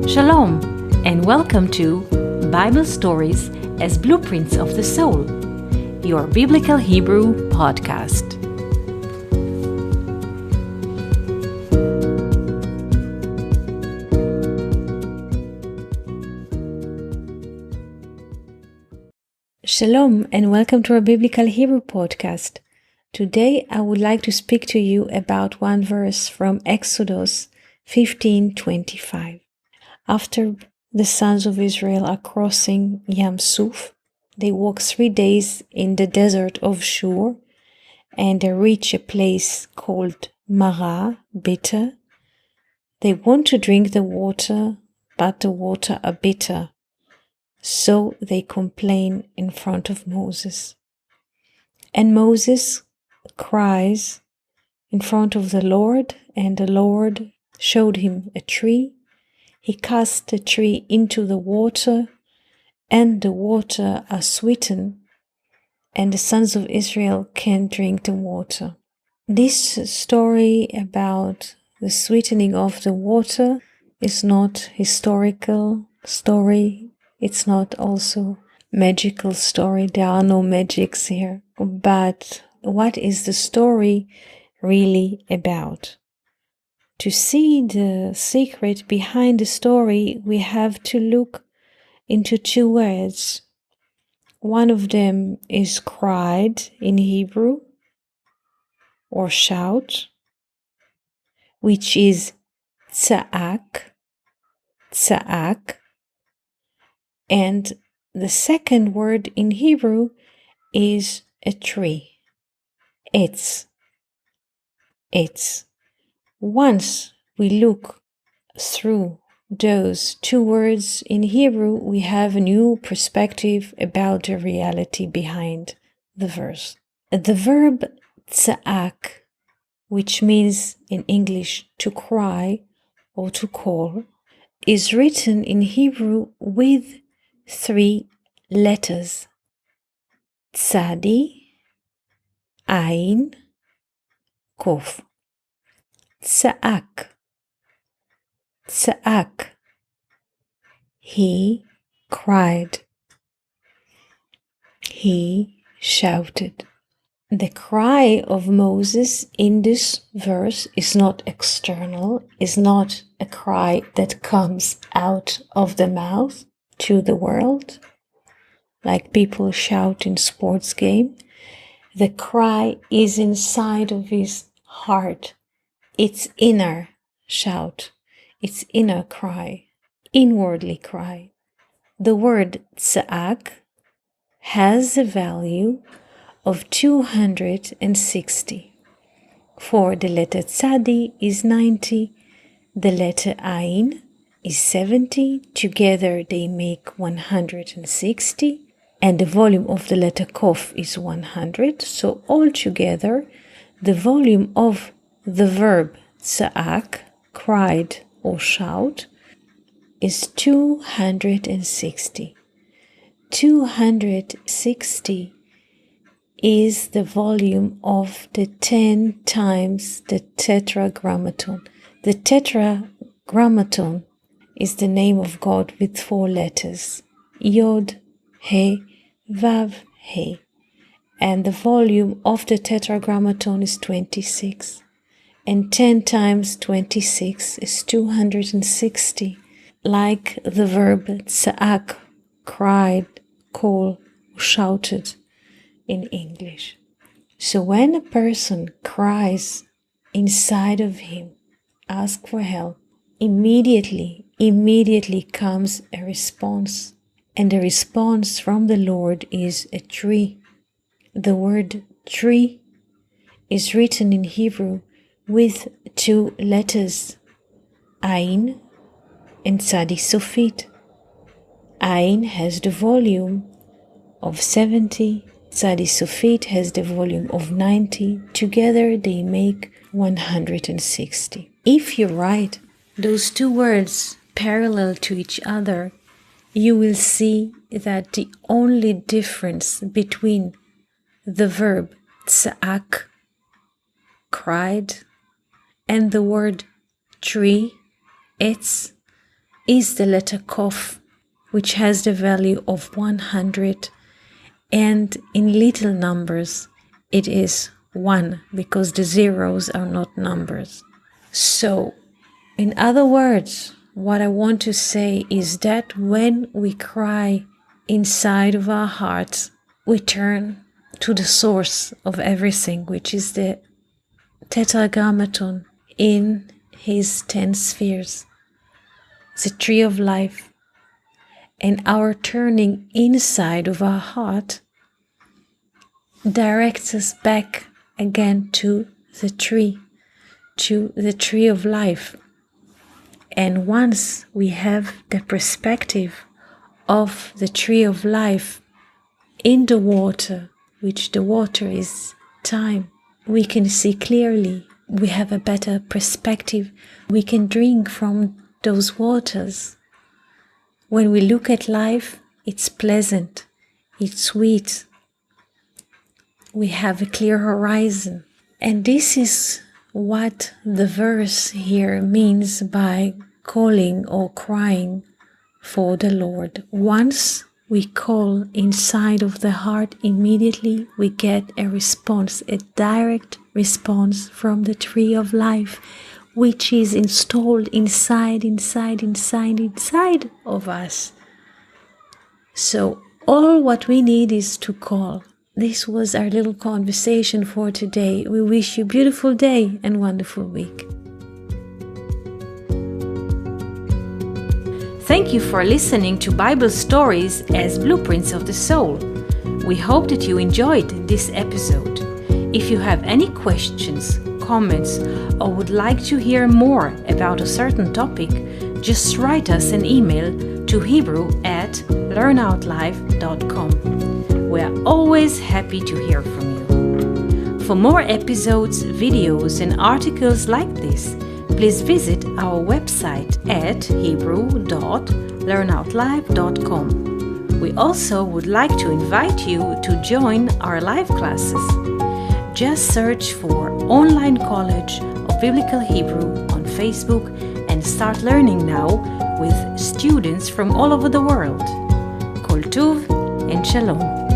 Shalom, and welcome to Bible Stories as Blueprints of the Soul, your Biblical Hebrew podcast. Shalom, and welcome to our Biblical Hebrew podcast. Today I would like to speak to you about one verse from Exodus 15:25. After the sons of Israel are crossing Yam Suf, they walk 3 days in the desert of Shur, and they reach a place called Marah, bitter. They want to drink the water, but the water are bitter. So they complain in front of Moses. And Moses cries in front of the Lord, and the Lord showed him a tree. He cast the tree into the water, and the water are sweetened, and the sons of Israel can drink the water. This story about the sweetening of the water is not historical story. It's not also magical story. There are no magics here. But what is the story really about? To see the secret behind the story, we have to look into 2 words. One of them is cried in Hebrew, or shout, which is tza'ak, tza'ak. And the second word in Hebrew is a tree, etz. Once we look through those 2 words in Hebrew, we have a new perspective about the reality behind the verse. The verb tza'ak, which means in English to cry or to call, is written in Hebrew with 3 letters: tzadi, ayin, kof. Tza'ak, tza'ak. He cried. He shouted. The cry of Moses in this verse is not external, is not a cry that comes out of the mouth to the world, like people shout in sports game. The cry is inside of his heart. It's inner shout. It's inner cry, inwardly cry. The word tza'ak has a value of 260. For the letter tzadi is 90, the letter ayin is 70. Together they make 160, and the volume of the letter kof is 100. So altogether, the volume of the verb tza'ak, cried or shout, is 260. 260 is the volume of the 10 times the tetragrammaton. The tetragrammaton is the name of God with 4 letters: Yod, He, Vav, He. And the volume of the tetragrammaton is 26. And 10 times 26 is 260. Like the verb tza'ak, cried, called, shouted in English. So when a person cries inside of him, ask for help, immediately comes a response. And the response from the Lord is a tree. The word tree is written in Hebrew with 2 letters, ayin and tzadi sofit. Ayin has the volume of 70, tzadi sofit has the volume of 90. Together they make 160. If you write those 2 words parallel to each other, you will see that the only difference between the verb tza'ak, cried, and the word tree, etz, is the letter Kof, which has the value of 100, and in little numbers it is 1, because the zeros are not numbers. So, in other words, what I want to say is that when we cry inside of our hearts, we turn to the source of everything, which is the Tetragrammaton in his 10 spheres, the tree of life. And our turning inside of our heart directs us back again to the tree of life. And once we have the perspective of the tree of life in the water, which the water is time, we can see clearly. We have a better perspective. We can drink from those waters. When we look at life, it's pleasant, it's sweet. We have a clear horizon. And this is what the verse here means by calling or crying for the Lord. Once we call inside of the heart, immediately we get a response, a direct response from the tree of life, which is installed inside of us. So all what we need is to call. This was our little conversation for today. We wish you a beautiful day and wonderful week. Thank you for listening to Bible Stories as Blueprints of the Soul. We hope that you enjoyed this episode. If you have any questions, comments, or would like to hear more about a certain topic, just write us an email to hebrew@learnoutlive.com. We are always happy to hear from you. For more episodes, videos, and articles like this, please visit our website at hebrew.learnoutlive.com. We also would like to invite you to join our live classes. Just search for Online College of Biblical Hebrew on Facebook and start learning now with students from all over the world. Koltuv and Shalom.